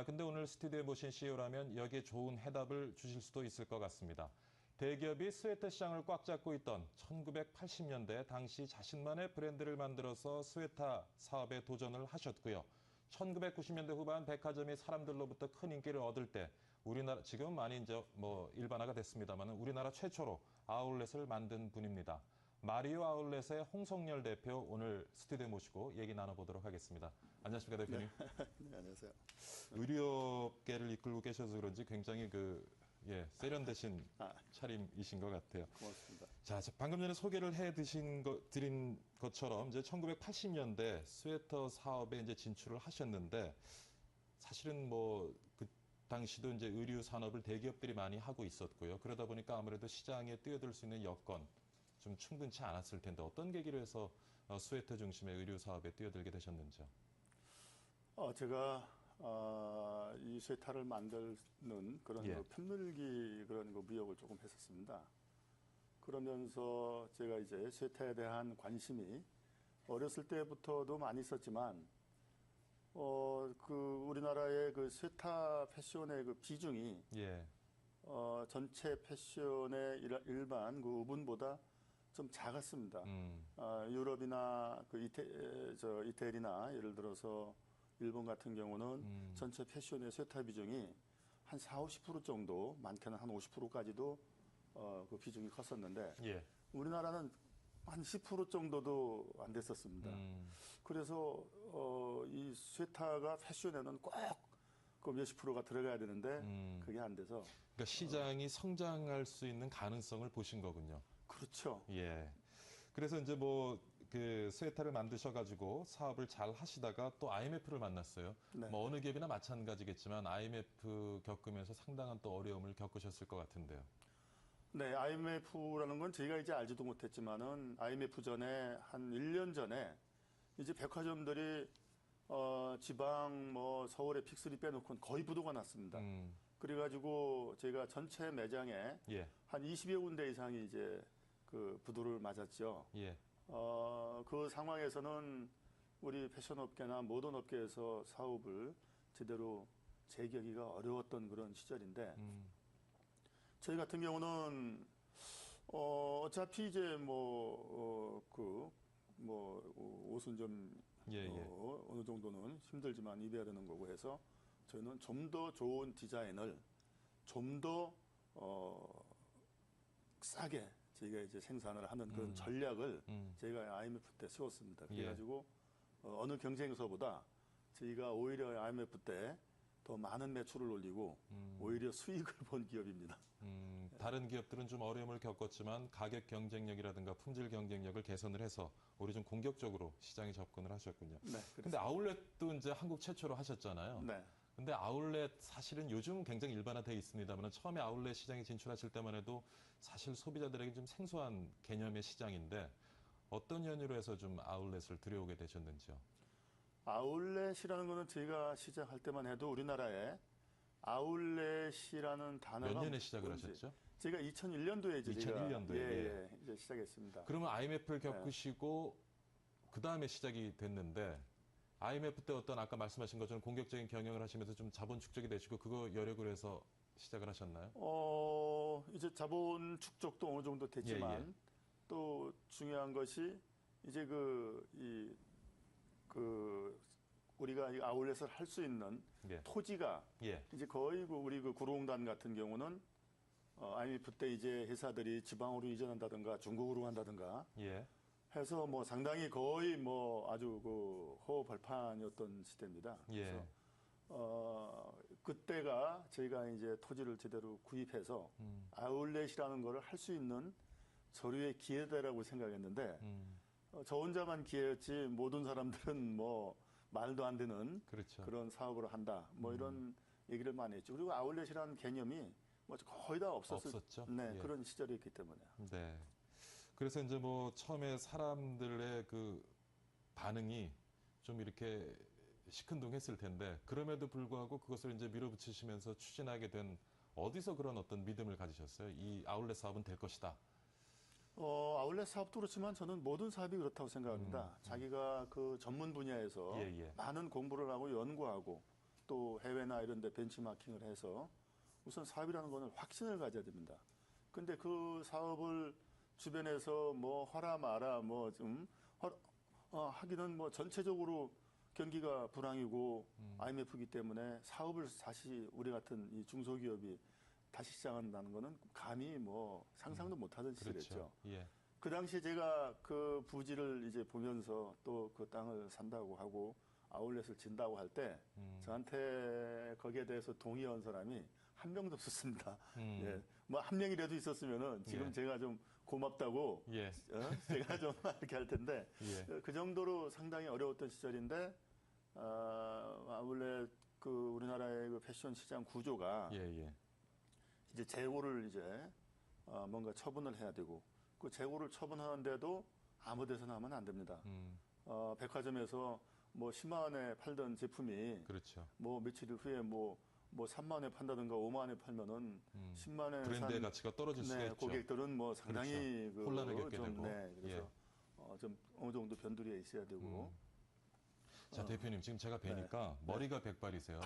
근데 오늘 스튜디오에 모신 CEO라면 여기에 좋은 해답을 주실 수도 있을 것 같습니다. 대기업이 스웨터 시장을 꽉 잡고 있던 1980년대 당시 자신만의 브랜드를 만들어서 스웨터 사업에 도전을 하셨고요. 1990년대 후반 백화점이 사람들로부터 큰 인기를 얻을 때 우리나라 지금 많이 이제 뭐 일반화가 됐습니다만 우리나라 최초로 아울렛을 만든 분입니다. 마리오 아울렛의 홍성열 대표 오늘 스튜디오에 모시고 얘기 나눠보도록 하겠습니다. 안녕하십니까 대표님? 네, 안녕하세요. 의류업계를 이끌고 계셔서 그런지 굉장히 세련되신 차림이신 것 같아요. 고맙습니다. 자, 방금 전에 소개를 드린 것처럼 이제 1980년대 스웨터 사업에 이제 진출을 하셨는데 사실은 뭐 당시도 이제 의류 산업을 대기업들이 많이 하고 있었고요. 그러다 보니까 아무래도 시장에 뛰어들 수 있는 여건 좀 충분치 않았을 텐데 어떤 계기로 해서 스웨터 중심의 의류 사업에 뛰어들게 되셨는지요? 제가 이 스웨터를 만드는 그런 예. 그 편밀기 그런 그 무역을 조금 했었습니다. 그러면서 제가 이제 스웨터에 대한 관심이 어렸을 때부터도 많이 있었지만 그 우리나라의 그 스웨터 패션의 그 비중이 예. 전체 패션의 일반 그 우분보다 좀 작았습니다. 유럽이나 그 이태리나 예를 들어서 일본 같은 경우는 전체 패션의 스웨터 비중이 한 40~50% 정도, 많게는 한 50%까지도 그 비중이 컸었는데 예. 우리나라는 한 10% 정도도 안 됐었습니다. 그래서 이 스웨터가 패션에는 꼭 그 몇십 프로가 들어가야 되는데 그게 안 돼서. 그러니까 시장이 성장할 수 있는 가능성을 보신 거군요. 그렇죠. 예. 그래서 이제 뭐 그 스웨터를 만드셔가지고 사업을 잘 하시다가 또 IMF를 만났어요. 네. 뭐 어느 기업이나 마찬가지겠지만 IMF 겪으면서 상당한 또 어려움을 겪으셨을 것 같은데요. 네, IMF라는 건 저희가 이제 알지도 못했지만은 IMF 전에 한 1년 전에 이제 백화점들이 지방 뭐 서울의 픽스리 빼놓고는 거의 부도가 났습니다. 그래가지고 저희가 전체 매장에 예. 한 20여 군데 이상이 이제 그 부도를 맞았죠. 예. 그 상황에서는 우리 패션업계나 모던 업계에서 사업을 제대로 재개하기가 어려웠던 그런 시절인데 저희 같은 경우는 어차피 이제 옷은 좀 어느 정도는 힘들지만 입어야 되는 거고 해서 저희는 좀 더 좋은 디자인을 좀 더 싸게 저희가 이제 생산을 하는 그런 전략을 저희가 IMF 때 세웠습니다. 그래가지고 어느 경쟁사보다 저희가 오히려 IMF 때 더 많은 매출을 올리고 오히려 수익을 본 기업입니다. 다른 기업들은 좀 어려움을 겪었지만 가격 경쟁력이라든가 품질 경쟁력을 개선을 해서 오히려 좀 공격적으로 시장에 접근을 하셨군요. 네, 근데 아울렛도 이제 한국 최초로 하셨잖아요. 네. 근데 아울렛 사실은 요즘은 굉장히 일반화되어 있습니다만 처음에 아울렛 시장에 진출하실 때만 해도 사실 소비자들에게 좀 생소한 개념의 시장인데 어떤 연유로 해서 좀 아울렛을 들여오게 되셨는지요? 아울렛이라는 거는 저희가 시작할 때만 해도 우리나라에 아울렛이라는 단어가 몇 년에 시작을 뭔지. 하셨죠? 제가 2001년도에 이제 2001년도에 이제 시작했습니다. 그러면 IMF를 겪으시고 그 다음에 시작이 됐는데 IMF 때 어떤 아까 말씀하신 것처럼 공격적인 경영을 하시면서 좀 자본 축적이 되시고 그거 여력으로 해서 시작을 하셨나요? 이제 자본 축적도 어느 정도 됐지만 또 중요한 것이 이제 우리가 이 아울렛을 할 수 있는 토지가 이제 거의 우리 구로공단 같은 경우는 IMF 때 이제 회사들이 지방으로 이전한다든가 중국으로 간다든가 해서 뭐 상당히 거의 뭐 아주 호흡벌판이었던 시대입니다. 그래서 그때가 저희가 이제 토지를 제대로 구입해서 아울렛이라는 걸 할 수 있는 서류의 기회다라고 생각했는데 저 혼자만 기회였지 모든 사람들은 뭐 말도 안 되는 그런 사업을 한다. 뭐 이런 얘기를 많이 했죠. 그리고 아울렛이라는 개념이 뭐 거의 다 없었죠. 네, 그런 시절이었기 때문에. 네. 그래서 이제 뭐 처음에 사람들의 그 반응이 좀 이렇게 시큰둥했을 텐데 그럼에도 불구하고 그것을 이제 밀어붙이시면서 추진하게 된 어디서 그런 어떤 믿음을 가지셨어요? 이 아울렛 사업은 될 것이다. 아울렛 사업도 그렇지만 저는 모든 사업이 그렇다고 생각합니다. 자기가 그 전문 분야에서 많은 공부를 하고 연구하고 또 해외나 이런 데 벤치마킹을 해서 우선 사업이라는 거는 확신을 가져야 됩니다. 근데 그 사업을 주변에서 뭐 하라 마라 뭐 좀 하기는 뭐 전체적으로 경기가 불황이고 IMF이기 때문에 사업을 다시 우리 같은 이 중소기업이 다시 시작한다는 거는 감히 뭐 상상도 못하던 시절이었죠. 그 당시에 제가 그 부지를 이제 보면서 또 그 땅을 산다고 하고 아울렛을 진다고 할 때 저한테 거기에 대해서 동의한 사람이 한 명도 없었습니다. 뭐 한 명이라도 있었으면은 지금 제가 좀 고맙다고 제가 좀 이렇게 할 텐데 그 정도로 상당히 어려웠던 시절인데 아울렛 그 우리나라의 그 패션 시장 구조가 이제 재고를 이제 뭔가 처분을 해야 되고 그 재고를 처분하는데도 아무 데서나 하면 안 됩니다. 백화점에서 뭐 10만 원에 팔던 제품이 그렇죠. 뭐 며칠 후에 뭐 3만 원에 판다든가 5만 원에 팔면은 10만 원에 브랜드의 산 가치가 떨어질 수가 있죠. 고객들은 뭐 상당히 그렇죠. 혼란을 겪게 좀, 되고. 그래서 좀 어느 정도 변두리에 있어야 되고. 자, 대표님 지금 제가 뵈니까 머리가 백발이세요.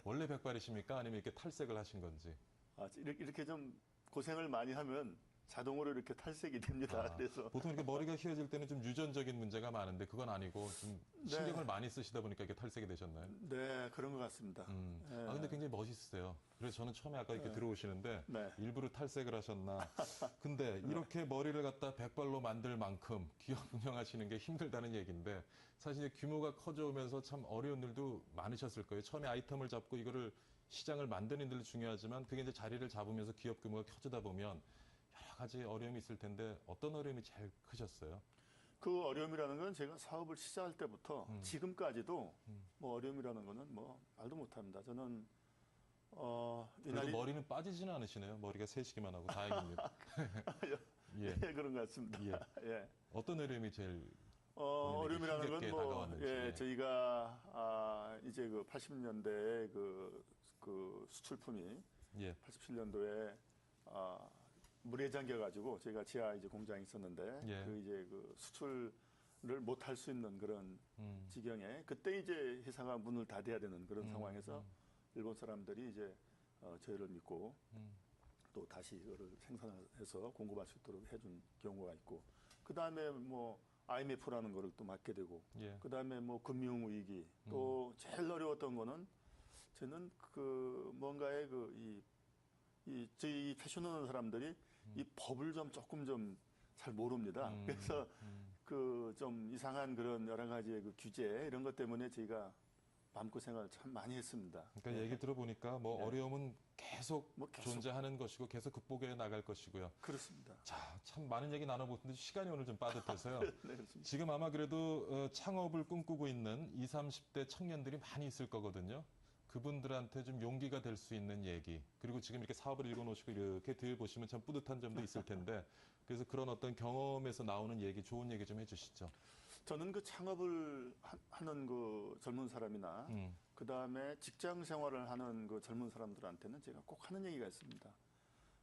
원래 백발이십니까? 아니면 이렇게 탈색을 하신 건지? 이렇게 좀 고생을 많이 하면 자동으로 이렇게 탈색이 됩니다. 그래서 보통 이렇게 머리가 휘어질 때는 좀 유전적인 문제가 많은데 그건 아니고 좀 신경을 많이 쓰시다 보니까 이게 탈색이 되셨나요? 네, 그런 것 같습니다. 근데 굉장히 멋있으세요. 그래서 저는 처음에 아까 이렇게 들어오시는데 일부러 탈색을 하셨나. 근데 이렇게 머리를 갖다 백발로 만들 만큼 기업 운영하시는 게 힘들다는 얘기인데 사실 이제 규모가 커져오면서 참 어려운 일도 많으셨을 거예요. 처음에 아이템을 잡고 이거를 시장을 만드는 일도 중요하지만 그게 이제 자리를 잡으면서 기업 규모가 커지다 보면 여러 가지 어려움이 있을 텐데 어떤 어려움이 제일 크셨어요? 그 어려움이라는 건 제가 사업을 시작할 때부터 지금까지도 뭐 어려움이라는 거는 뭐 말도 못합니다. 저는 그래도 머리는 빠지지는 않으시네요. 머리가 새시기만 하고 다행입니다. 그런 것 같습니다. 어떤 어려움이 제일 어려움이라는 건 뭐 저희가 이제 그 80년대에 그 수출품이 87년도에 물에 잠겨가지고 저희가 지하 이제 공장이 있었는데 그 이제 그 수출을 못 할 수 있는 그런 지경에 그때 이제 회사가 문을 닫아야 되는 그런 상황에서 일본 사람들이 이제 저희를 믿고 또 다시 이거를 생산해서 공급할 수 있도록 해준 경우가 있고 그 다음에 뭐 IMF라는 거를 또 맡게 되고 그 다음에 뭐 금융 위기 또 제일 어려웠던 거는 저는 그 뭔가의 저희 패션하는 사람들이 이 법을 조금 좀 잘 모릅니다. 그래서 그 좀 이상한 그런 여러 가지의 그 규제 이런 것 때문에 저희가 마음고생을 참 많이 했습니다. 그러니까 얘기 들어보니까 뭐 어려움은 계속 존재하는 것이고 계속 극복해 나갈 것이고요. 그렇습니다. 자, 참 많은 얘기 나눠보는데 시간이 오늘 좀 빠듯해서요. 지금 아마 그래도 창업을 꿈꾸고 있는 20, 30대 청년들이 많이 있을 거거든요. 그분들한테 좀 용기가 될 수 있는 얘기 그리고 지금 이렇게 사업을 읽어놓으시고 이렇게 들보시면 참 뿌듯한 점도 있을 텐데 그래서 그런 어떤 경험에서 나오는 얘기 좋은 얘기 좀 해주시죠. 저는 그 창업을 하는 그 젊은 사람이나 그 다음에 직장 생활을 하는 그 젊은 사람들한테는 제가 꼭 하는 얘기가 있습니다.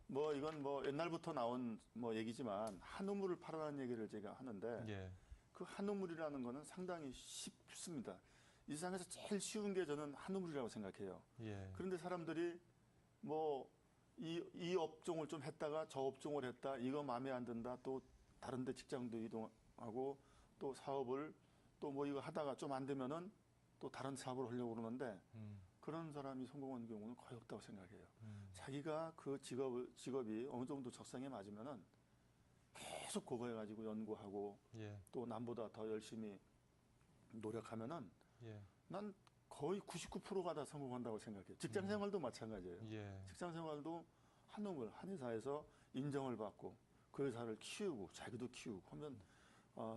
뭐 이건 뭐 옛날부터 나온 뭐 얘기지만 한우물을 팔아라는 얘기를 제가 하는데 그 한우물이라는 거는 상당히 쉽습니다. 이 세상에서 제일 쉬운 게 저는 한우물이라고 생각해요. 그런데 사람들이 뭐 이 업종을 좀 했다가 저 업종을 했다, 이거 마음에 안 든다, 또 다른 데 직장도 이동하고 또 사업을 또 뭐 이거 하다가 좀 안 되면은 또 다른 사업을 하려고 그러는데 그런 사람이 성공한 경우는 거의 없다고 생각해요. 자기가 그 직업이 어느 정도 적성에 맞으면은 계속 그거 해가지고 연구하고 또 남보다 더 열심히 노력하면은 난 거의 99%가 다 성공한다고 생각해요. 직장 생활도 마찬가지예요. 직장 생활도 한우물, 한 회사에서 인정을 받고 그 회사를 키우고 자기도 키우고 하면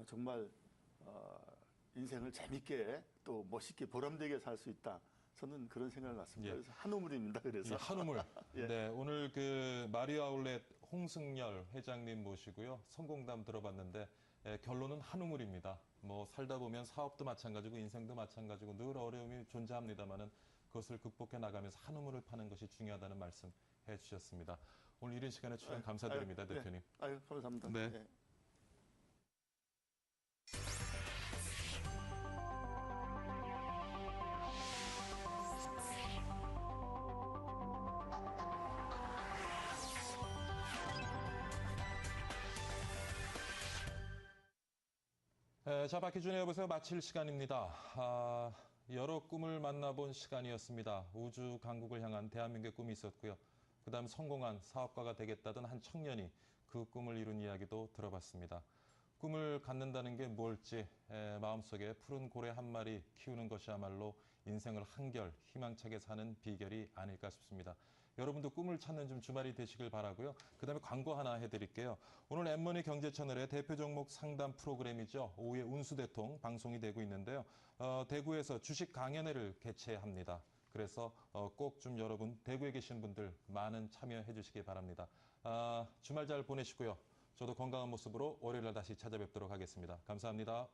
정말 인생을 재밌게 또 멋있게 보람되게 살 수 있다. 저는 그런 생각을 갖습니다. 그래서 한우물입니다. 그래서 한우물. 네, 오늘 그 마리아 아울렛 홍승열 회장님 모시고요. 성공담 들어봤는데 결론은 한우물입니다. 뭐 살다 보면 사업도 마찬가지고 인생도 마찬가지고 늘 어려움이 존재합니다만은 그것을 극복해 나가면서 한우물을 파는 것이 중요하다는 말씀 해주셨습니다. 오늘 이른 시간에 출연 감사드립니다, 대표님. 감사합니다. 네. 자, 박희준의 여보세요 마칠 시간입니다. 여러 꿈을 만나본 시간이었습니다. 우주 강국을 향한 대한민국의 꿈이 있었고요. 그다음 성공한 사업가가 되겠다던 한 청년이 그 꿈을 이룬 이야기도 들어봤습니다. 꿈을 갖는다는 게 뭘지 마음속에 푸른 고래 한 마리 키우는 것이야말로 인생을 한결 희망차게 사는 비결이 아닐까 싶습니다. 여러분도 꿈을 찾는 좀 주말이 되시길 바라고요. 그다음에 광고 하나 해드릴게요. 오늘 엠머니 경제채널의 대표 종목 상담 프로그램이죠. 오후에 운수대통 방송이 되고 있는데요. 대구에서 주식 강연회를 개최합니다. 그래서 꼭 좀 여러분 대구에 계신 분들 많은 참여해 주시기 바랍니다. 주말 잘 보내시고요. 저도 건강한 모습으로 월요일 날 다시 찾아뵙도록 하겠습니다. 감사합니다.